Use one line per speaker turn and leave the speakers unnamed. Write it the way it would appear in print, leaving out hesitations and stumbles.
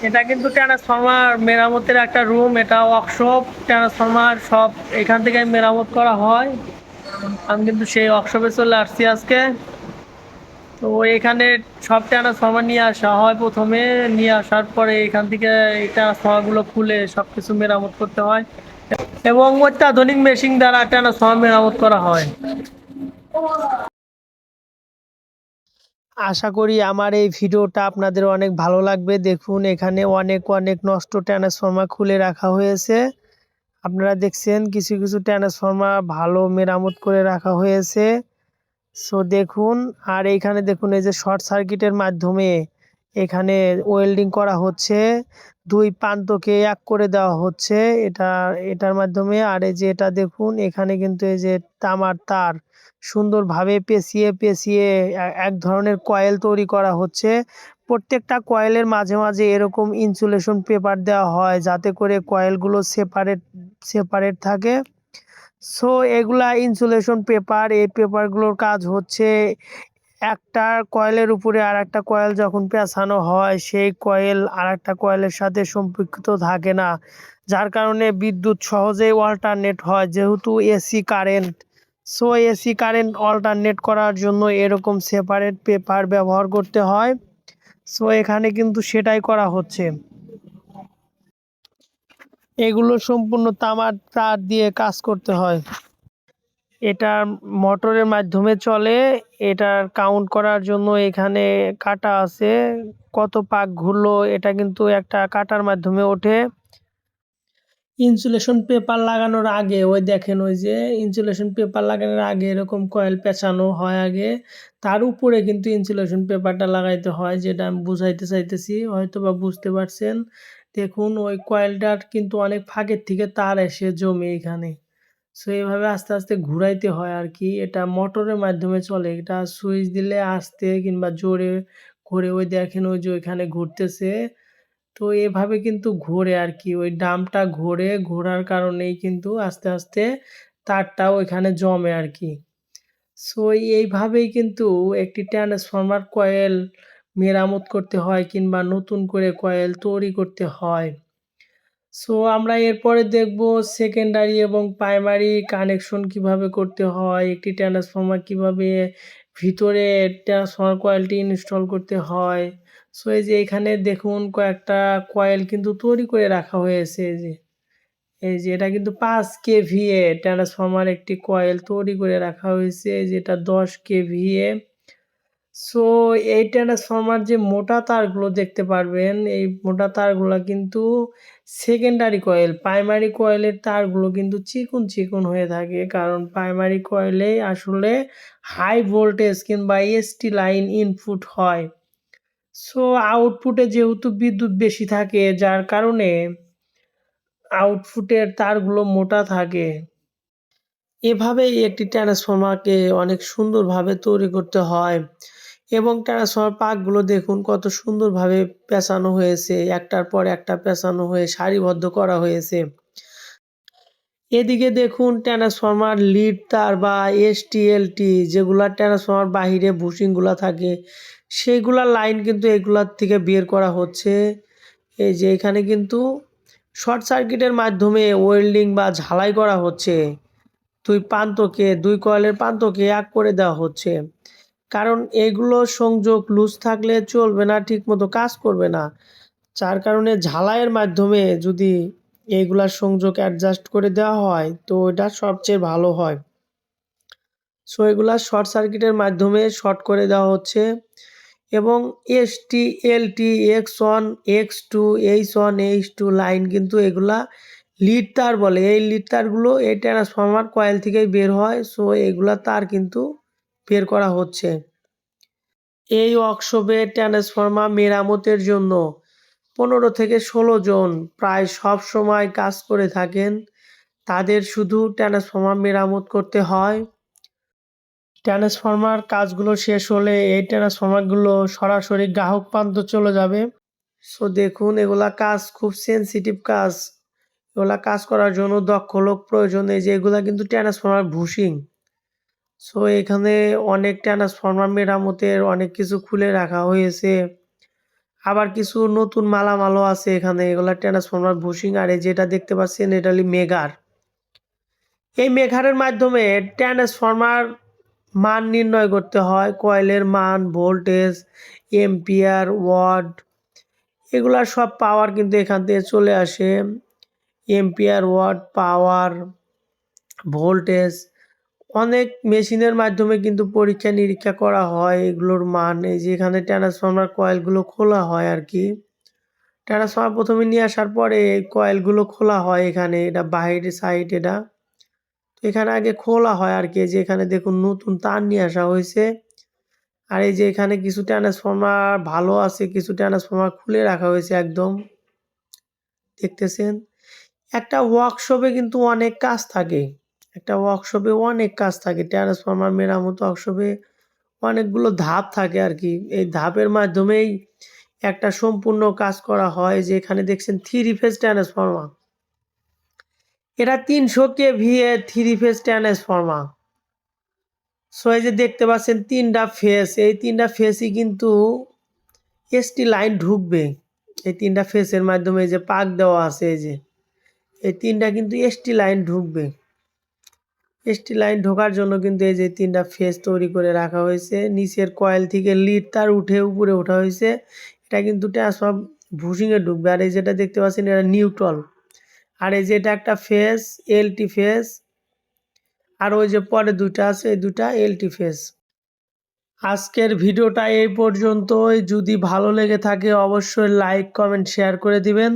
এটা কিন্তু ট্রান্সফরমার মেরামতের একটা রুম, এটা ওয়ার্কশপ। ট্রান্সফরমার সব এখান থেকে মেরামত করা হয়। আমি কিন্তু সেই ওয়ার্কশপে চলে আসছি আজকে। তো এখানে সব ট্রান্সফরমার নিয়ে আসা হয় প্রথমে, নিয়ে আসার পরে এখান থেকে এই ট্রান্সফরমারগুলো খুলে সবকিছু মেরামত করতে হয় এবং অত্যাধুনিক মেশিন দ্বারা ট্রান্সফরমার মেরামত করা হয়। আশা করি আমার এই ভিডিওটা আপনাদের অনেক ভালো লাগবে। দেখুন এখানে অনেক অনেক নষ্ট ট্রান্সফরমার খুলে রাখা হয়েছে। আপনারা দেখছেন কিছু কিছু ট্রান্সফরমার ভালো মেরামত করে রাখা হয়েছে। সো দেখুন, আর এইখানে দেখুন এই যে শর্ট সার্কিটের মাধ্যমে এখানে ওয়েল্ডিং করা হচ্ছে, দুই প্রান্তকে এক করে দেওয়া হচ্ছে এটার মাধ্যমে। আর এই যে এটা দেখুন এখানে কিন্তু এই যে তামার তার সুন্দরভাবে পেঁচিয়ে পেঁচিয়ে এক ধরনের কয়েল তৈরি করা হচ্ছে। প্রত্যেকটা কয়েলের মাঝে মাঝে এরকম ইনসুলেশন পেপার দেওয়া হয় যাতে করে কয়েলগুলো সেপারেট সেপারেট থাকে। সো এগুলা ইনসুলেশন পেপার, এই পেপারগুলোর কাজ হচ্ছে একটা কয়েলের উপরে আর একটা কয়েল যখন পেঁচানো হয় সেই কয়েল আর একটা কয়েলের সাথে সম্পৃক্ত থাকে না, যার কারণে বিদ্যুৎ সহজেই অল্টারনেট হয় যেহেতু AC current. So AC current alternate করার জন্য এরকম সেপারেট পেপার ব্যবহার করতে হয়। সো এখানে কিন্তু সেটাই করা হচ্ছে। এগুলো সম্পূর্ণ তামার তার দিয়ে কাজ করতে হয়। এটা মোটরের মাধ্যমে চলে। এটার কাউন্ট করার জন্য এখানে কাঁটা আছে, কত পাক ঘুরলো এটা কিন্তু একটা কাঁটার মাধ্যমে ওঠে। ইনসুলেশন পেপার লাগানোর আগে ওই দেখেন, ওই যে ইনসুলেশন পেপার লাগানোর আগে এরকম কয়েল পেঁচানো হয় আগে, তার উপরে কিন্তু ইনসুলেশন পেপারটা লাগাইতে হয়, যেটা আমি বুঝাইতে চাইতেছি, হয়তো বা বুঝতে পারছেন। দেখুন ওই কয়েলটার কিন্তু অনেক ফাঁকের থেকে তার এসে জমে এখানে। সো এইভাবে আস্তে আস্তে ঘুরাইতে হয় আর কি। এটা মোটরের মাধ্যমে চলে, এটা সুইচ দিলে আস্তে কিংবা জোরে ঘুরে, ওই দেখেন ওই যে ওইখানে ঘুরতেছে। তো এভাবে কিন্তু ঘোরে আর কি, ওই ড্রামটা ঘোরে, ঘোরার কারণেই কিন্তু আস্তে আস্তে তারটা ওইখানে জমে আর কি। সো এইভাবেই কিন্তু একটি ট্রান্সফরমার কয়েল মেরামত করতে হয় কিংবা নতুন করে কয়েল তৈরি করতে হয়। সো আমরা এরপরে দেখব সেকেন্ডারি এবং প্রাইমারি কানেকশন কিভাবে করতে হয়, একটি ট্রান্সফরমার কিভাবে ভিতরে ট্রান্সফরমার কয়েলটি ইনস্টল করতে হয়। সো এই যে এখানে দেখুন কয়েকটা কয়েল কিন্তু তৈরি করে রাখা হয়েছে। এই যে এটা কিন্তু 5 কেভিএ ট্রান্সফরমার একটি কয়েল তৈরি করে রাখা হয়েছে, যেটা 10 কেভিএ। সো এই ট্রান্সফরমার যে মোটা তারগুলো দেখতে পারবেন, এই মোটা তারগুলো কিন্তু সেকেন্ডারি কয়েল। প্রাইমারি কয়েলের তারগুলো কিন্তু চিকন চিকন হয়ে থাকে, কারণ প্রাইমারি কয়েলে আসলে হাই ভোল্টেজ কিংবা এসটি লাইন ইনপুট হয়। সো আউটপুটে যেহেতু বিদ্যুৎ বেশি থাকে, যার কারণে আউটপুটের তারগুলো মোটা থাকে। এভাবেই একটি ট্রান্সফরমারকে অনেক সুন্দরভাবে তৈরি করতে হয় এবং ট্রান্সফরমার পাকগুলো দেখুন কত সুন্দরভাবে পেঁচানো হয়েছে, একটার পর একটা পেঁচানো হয়ে সারিবদ্ধ করা হয়েছে। এদিকে দেখুন ট্রান্সফরমার লিড তার বা এসটিএলটি, যেগুলা ট্রান্সফরমার বাহিরে বুশিংগুলা থাকে সেইগুলা লাইন কিন্তু এগুলার থেকে বের করা হচ্ছে। এই যে এখানে কিন্তু শর্ট সার্কিটের মাধ্যমে ওয়েল্ডিং বা ঝালাই করা হচ্ছে, দুই কয়েলের প্রান্তকে এক করে দেওয়া হচ্ছে, কারণ এগুলো সংযোগ লুজ থাকলে চলবে না, ঠিকমতো কাজ করবে না। যার কারণে ঝালাইয়ের মাধ্যমে যদি এইগুলার সংযোগ অ্যাডজাস্ট করে দেওয়া হয় তো এটা সবচেয়ে ভালো হয়। সো এগুলা শর্ট সার্কিটের মাধ্যমে শর্ট করে দেওয়া হচ্ছে এবং ST LT X1 X2 H1 H2 line কিন্তু এগুলা লিড তার বলে। এই লিড তারগুলো এই ট্রান্সফরমার কয়েল থেকেই বের হয়। সো এগুলা তার কিন্তু বের করা হচ্ছে। এই ওয়ার্কশপে ট্রান্সফরমার মেরামতের জন্য 15 থেকে 16 জন প্রায় সব সময় কাজ করে থাকেন। তাদের শুধু ট্রান্সফরমার মেরামত করতে হয়। ট্রান্সফরমার কাজগুলো শেষ হলে এই ট্রান্সফরমারগুলো সরাসরি গ্রাহক প্রান্ত চলে যাবে। সো দেখুন এগুলা কাজ খুব সেনসিটিভ কাজ, এগুলা কাজ করার জন্য দক্ষ লোক প্রয়োজন। এই যে এগুলা কিন্তু ট্রান্সফরমার বুশিং। সো এখানে অনেক ট্রান্সফরমার মেরামতের অনেক কিছু খুলে রাখা হয়েছে। আবার কিছু নতুন মালামালও আছে এখানে, এগুলা ট্রান্সফরমার বুশিং। আর এই যেটা দেখতে পাচ্ছেন এটা হলো মেগার। এই মেগারের মাধ্যমে ট্রান্সফরমার মান নির্ণয় করতে হয়, কয়েলের মান, ভোল্টেজ, এম্পিয়ার, ওয়াট, এগুলার সব পাওয়ার কিন্তু এখান থেকে চলে আসে। এম্পিয়ার, ওয়াট, পাওয়ার, ভোল্টেজ, অনেক মেশিনের মাধ্যমে কিন্তু পরীক্ষা নিরীক্ষা করা হয় এগুলোর মান। এই যে এখানে ট্রান্সফরমার কয়েলগুলো খোলা হয় আর কি। ট্রান্সফরমার প্রথমে নিয়ে আসার পরে এই কয়েলগুলো খোলা হয় এখানে, এটা বাইরের সাইড এটা। তো এখানে আগে খোলা হয় আর কি। যে এখানে দেখুন নতুন তার নিয়ে আসা হয়েছে। আর এই যে এখানে কিছু ট্রান্সফরমার ভালো আছে, কিছু ট্রান্সফরমার খুলে রাখা হয়েছে একদম, দেখতেছেন। একটা ওয়ার্কশপে কিন্তু অনেক কাজ থাকে, একটা ওয়ার্কশপে অনেক কাজ থাকে। ট্রান্সফরমার মেরামত ওয়ার্কশপে অনেকগুলো ধাপ থাকে আর কি। এই ধাপের মাধ্যমেই একটা সম্পূর্ণ কাজ করা হয়। যে এখানে দেখছেন 3 ফেজ ট্রান্সফরমার, এটা 300 কেভিএ 3 ফেজ ট্রান্সফরমার। সো এই যে দেখতে পাচ্ছেন 3টা ফেজ, এই 3টা ফেজই কিন্তু এসটি লাইন ঢুকবে। এই 3টা ফেজের মাধ্যমে যে পাক দেওয়া আছে, এই যে এই 3টা কিন্তু এসটি লাইন ঢুকবে। এসটি লাইন ঢোকার জন্য কিন্তু এই যে 3টা ফেজ তৈরি করে রাখা হয়েছে। নিচের কয়েল থেকে লিড তার উঠে উপরে ওঠা হয়েছে, এটা কিন্তু ট্রান্সফার বুশিংয়ে ঢুকবে। আর এই যেটা দেখতে পাচ্ছেন এটা নিউট্রাল। আর এই যে এটা একটা ফেজ, এলটি ফেজ। আর ওই যে পরে দুইটা আছে, এই দুটা এলটি ফেজ। আজকের ভিডিওটা এই পর্যন্তই। যদি ভালো লেগে থাকে অবশ্যই লাইক, কমেন্ট, শেয়ার করে দিবেন।